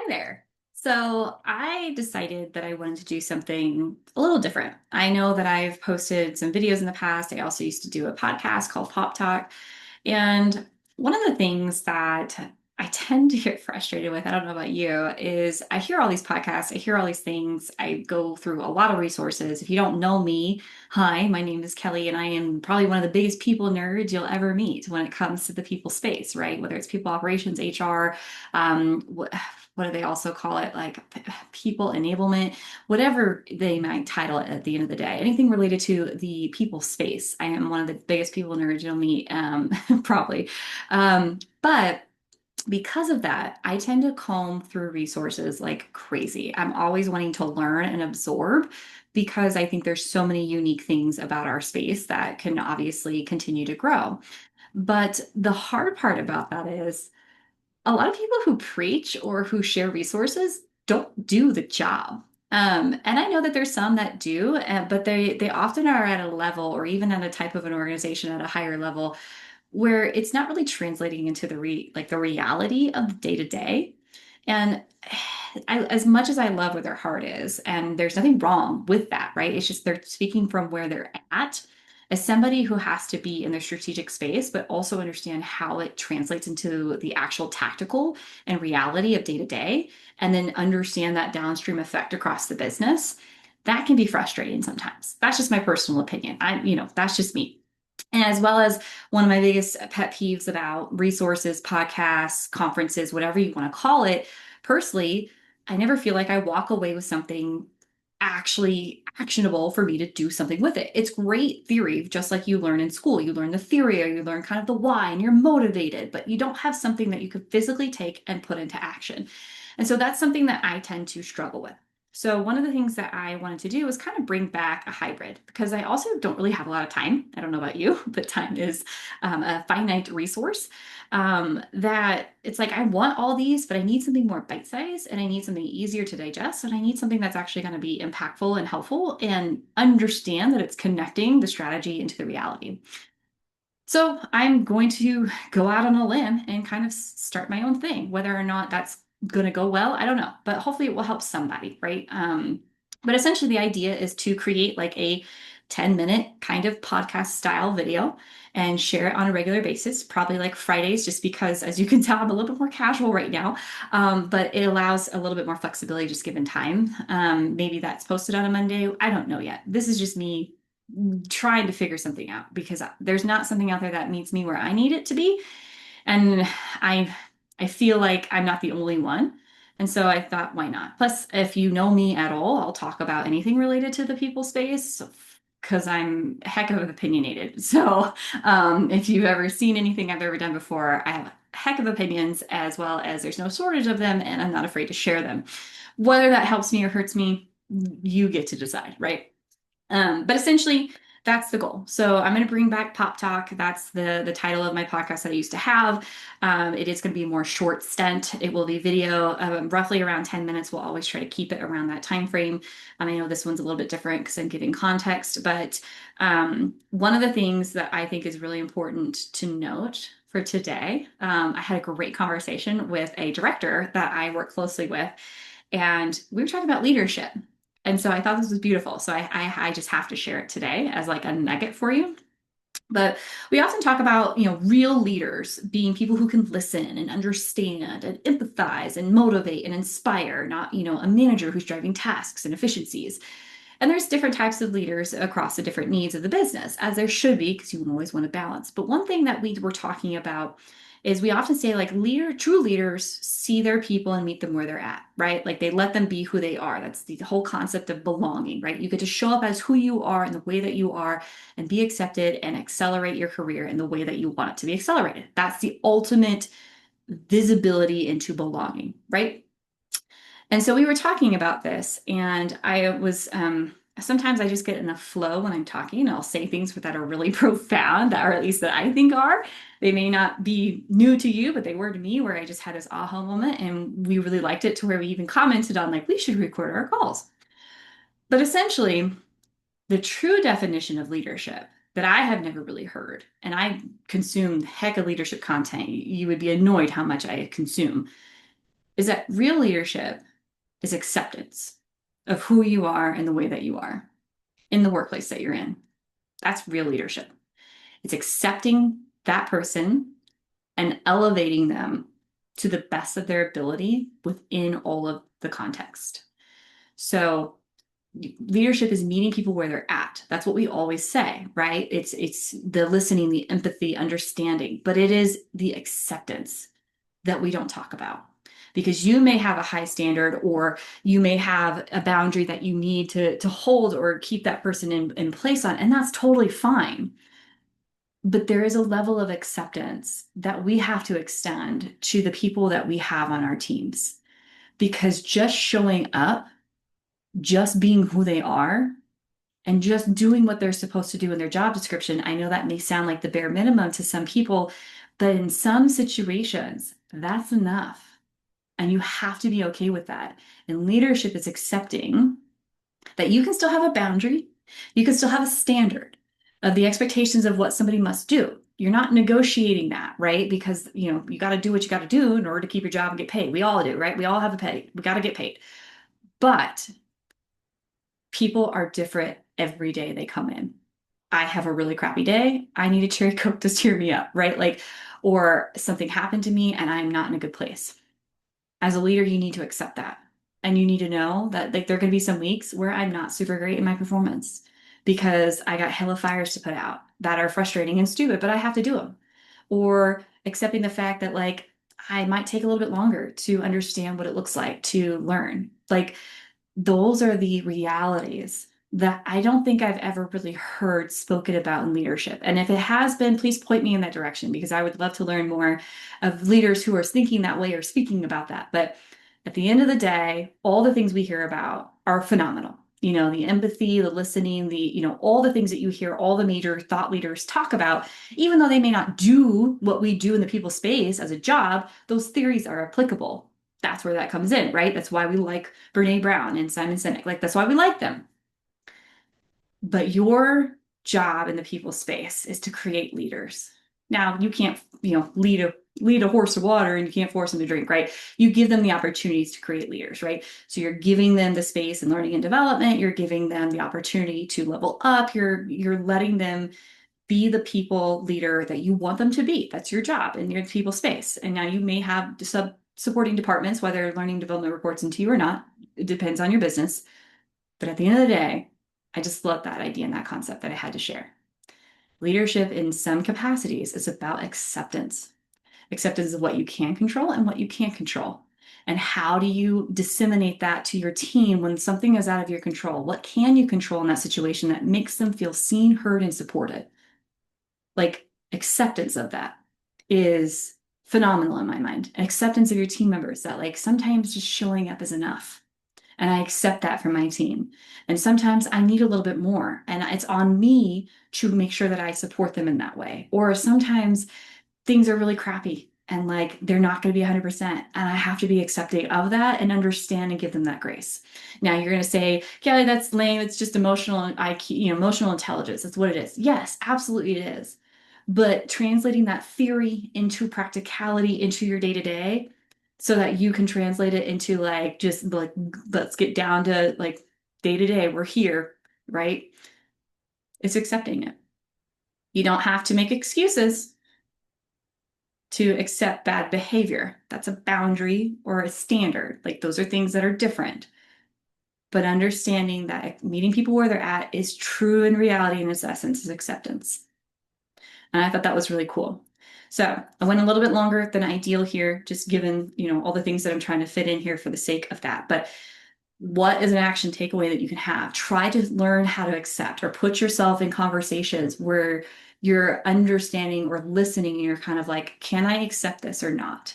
Hi there. So I decided that I wanted to do something a little different. I know that I've posted some videos in the past. I also used to do a podcast called Pop Talk. And one of the things that I tend to get frustrated with, I don't know about you, is I hear all these podcasts, I hear all these things, I go through a lot of resources. If you don't know me, hi, my name is Kelly, and I am probably one of the biggest people nerds you'll ever meet when it comes to the people space, right? Whether it's people operations, HR, what do they also call it? Like people enablement, whatever they might title it at the end of the day. Anything related to the people space. I am one of the biggest people nerds you'll meet, probably. But because of that, I tend to comb through resources like crazy. I'm always wanting to learn and absorb because I think there's so many unique things about our space that can obviously continue to grow. But the hard part about that is a lot of people who preach or who share resources don't do the job. And I know that there's some that do, but they often are at a level or even at a type of an organization at a higher level where it's not really translating into the reality of the day to day. And as much as I love where their heart is, and there's nothing wrong with that, right? It's just they're speaking from where they're at. As somebody who has to be in their strategic space, but also understand how it translates into the actual tactical and reality of day to day, and then understand that downstream effect across the business, that can be frustrating sometimes. That's just my personal opinion. That's just me. And as well as one of my biggest pet peeves about resources, podcasts, conferences, whatever you want to call it, personally, I never feel like I walk away with something actually actionable for me to do something with it. It's great theory, just like you learn in school. You learn the theory or you learn kind of the why and you're motivated, but you don't have something that you could physically take and put into action. And so that's something that I tend to struggle with. So one of the things that I wanted to do was kind of bring back a hybrid because I also don't really have a lot of time. I don't know about you, but time is a finite resource. That it's like I want all these, but I need something more bite-sized and I need something easier to digest, and I need something that's actually going to be impactful and helpful and understand that it's connecting the strategy into the reality. So I'm going to go out on a limb and kind of start my own thing. Whether or not that's going to go well, I don't know, but hopefully it will help somebody, right? But essentially, the idea is to create like a 10-minute kind of podcast style video and share it on a regular basis, probably like Fridays, just because, as you can tell, I'm a little bit more casual right now. But it allows a little bit more flexibility just given time. Maybe that's posted on a Monday. I don't know yet. This is just me trying to figure something out because there's not something out there that meets me where I need it to be. And I I feel like I'm not the only one. And so I thought, why not? Plus, if you know me at all, I'll talk about anything related to the people space because I'm a heck of opinionated. So if you've ever seen anything I've ever done before, I have a heck of opinions as well as there's no shortage of them, and I'm not afraid to share them. Whether that helps me or hurts me, you get to decide, right? But essentially, that's the goal. So I'm going to bring back Pop Talk. That's the title of my podcast that I used to have. It is going to be a more short stint. It will be video, roughly around 10 minutes. We'll always try to keep it around that time frame. I know this one's a little bit different because I'm giving context, but one of the things that I think is really important to note for today, I had a great conversation with a director that I work closely with, and we were talking about leadership. And so I thought this was beautiful. So I just have to share it today as like a nugget for you. But we often talk about, real leaders being people who can listen and understand and empathize and motivate and inspire, not, a manager who's driving tasks and efficiencies. And there's different types of leaders across the different needs of the business, as there should be, because you always want to balance. But one thing that we were talking about is we often say like true leaders see their people and meet them where they're at, right? Like they let them be who they are. That's the whole concept of belonging, right? You get to show up as who you are in the way that you are and be accepted and accelerate your career in the way that you want it to be accelerated. That's the ultimate visibility into belonging, right? And so we were talking about this, and I was sometimes I just get in a flow when I'm talking. I'll say things that are really profound, or at least that I think are. They may not be new to you, but they were to me, where I just had this aha moment, and we really liked it to where we even commented on like we should record our calls. But essentially, the true definition of leadership that I have never really heard, and I consume heck of leadership content. You would be annoyed how much I consume. is that real leadership is acceptance of who you are and the way that you are in the workplace that you're in. That's real leadership. It's accepting that person and elevating them to the best of their ability within all of the context. So leadership is meeting people where they're at. That's what we always say, right? It's the listening, the empathy, understanding, but it is the acceptance that we don't talk about. Because you may have a high standard, or you may have a boundary that you need to hold or keep that person in place on, and that's totally fine. But there is a level of acceptance that we have to extend to the people that we have on our teams. Because just showing up, just being who they are, and just doing what they're supposed to do in their job description, I know that may sound like the bare minimum to some people, but in some situations, that's enough. And you have to be okay with that. And leadership is accepting that you can still have a boundary, you can still have a standard of the expectations of what somebody must do. You're not negotiating that, right? Because you got to do what you got to do in order to keep your job and get paid. We all do, right? We all have a pay. We got to get paid. But people are different every day they come in. I have a really crappy day. I need a cherry Coke to cheer me up, right? Or something happened to me and I'm not in a good place. As a leader, you need to accept that. And you need to know that there are going to be some weeks where I'm not super great in my performance because I got hella fires to put out that are frustrating and stupid, but I have to do them. Or accepting the fact that I might take a little bit longer to understand what it looks like to learn. Those are the realities that I don't think I've ever really heard spoken about in leadership. And if it has been, please point me in that direction because I would love to learn more of leaders who are thinking that way or speaking about that. But at the end of the day, all the things we hear about are phenomenal. The empathy, the listening, all the things that you hear all the major thought leaders talk about, even though they may not do what we do in the people space as a job, those theories are applicable. That's where that comes in, right? That's why we like Brene Brown and Simon Sinek. That's why we like them. But your job in the people space is to create leaders. Now, you can't, lead a horse to water and you can't force them to drink, right? You give them the opportunities to create leaders, right? So you're giving them the space and learning and development. You're giving them the opportunity to level up. You're letting them be the people leader that you want them to be. That's your job in your people space. And now you may have supporting departments, whether learning development reports into you or not. It depends on your business. But at the end of the day, I just love that idea and that concept that I had to share. Leadership in some capacities is about acceptance. Acceptance of what you can control and what you can't control. And how do you disseminate that to your team when something is out of your control? What can you control in that situation that makes them feel seen, heard, and supported? Acceptance of that is phenomenal in my mind. And acceptance of your team members that sometimes just showing up is enough. And I accept that from my team. And sometimes I need a little bit more. And it's on me to make sure that I support them in that way. Or sometimes things are really crappy and they're not going to be 100%. And I have to be accepting of that and understand and give them that grace. Now you're going to say, Kelly, that's lame. It's just emotional IQ, emotional intelligence. That's what it is. Yes, absolutely it is. But translating that theory into practicality into your day to day so that you can translate it into let's get down to day to day. We're here, right? It's accepting it. You don't have to make excuses to accept bad behavior. That's a boundary or a standard. Those are things that are different. But understanding that meeting people where they're at is true in reality, in its essence, is acceptance. And I thought that was really cool. So I went a little bit longer than ideal here, just given, all the things that I'm trying to fit in here for the sake of that. But what is an action takeaway that you can have? Try to learn how to accept or put yourself in conversations where you're understanding or listening and you're kind of can I accept this or not?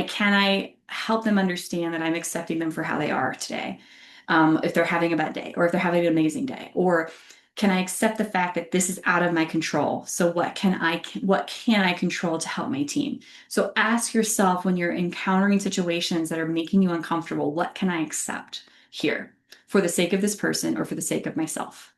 Can I help them understand that I'm accepting them for how they are today? If they're having a bad day or if they're having an amazing day, or can I accept the fact that this is out of my control? So what can I control to help my team? So ask yourself when you're encountering situations that are making you uncomfortable, what can I accept here for the sake of this person or for the sake of myself?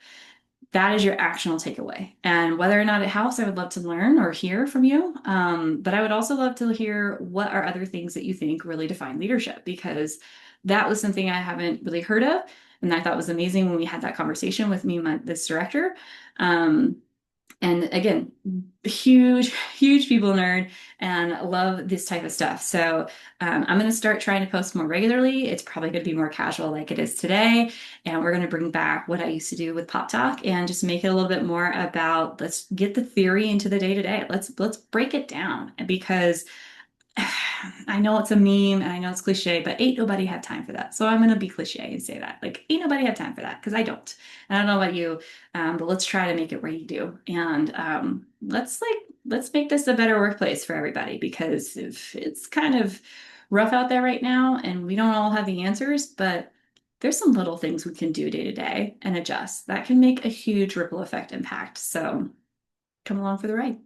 that is your actionable takeaway. And whether or not it helps, I would love to learn or hear from you. But I would also love to hear what are other things that you think really define leadership, because that was something I haven't really heard of. And I thought was amazing when we had that conversation with me and this director. Um, and again, huge, huge people nerd and love this type of stuff. So I'm going to start trying to post more regularly. It's probably going to be more casual like it is today. And we're going to bring back what I used to do with Pop Talk and just make it a little bit more about let's get the theory into the day to day. Let's break it down because I know it's a meme and I know it's cliche, but ain't nobody have time for that. So I'm gonna be cliche and say that. Like, ain't nobody have time for that because I don't. And I don't know about you, but let's try to make it where you do. And let's make this a better workplace for everybody because if it's kind of rough out there right now and we don't all have the answers, but there's some little things we can do day to day and adjust that can make a huge ripple effect impact. So come along for the ride.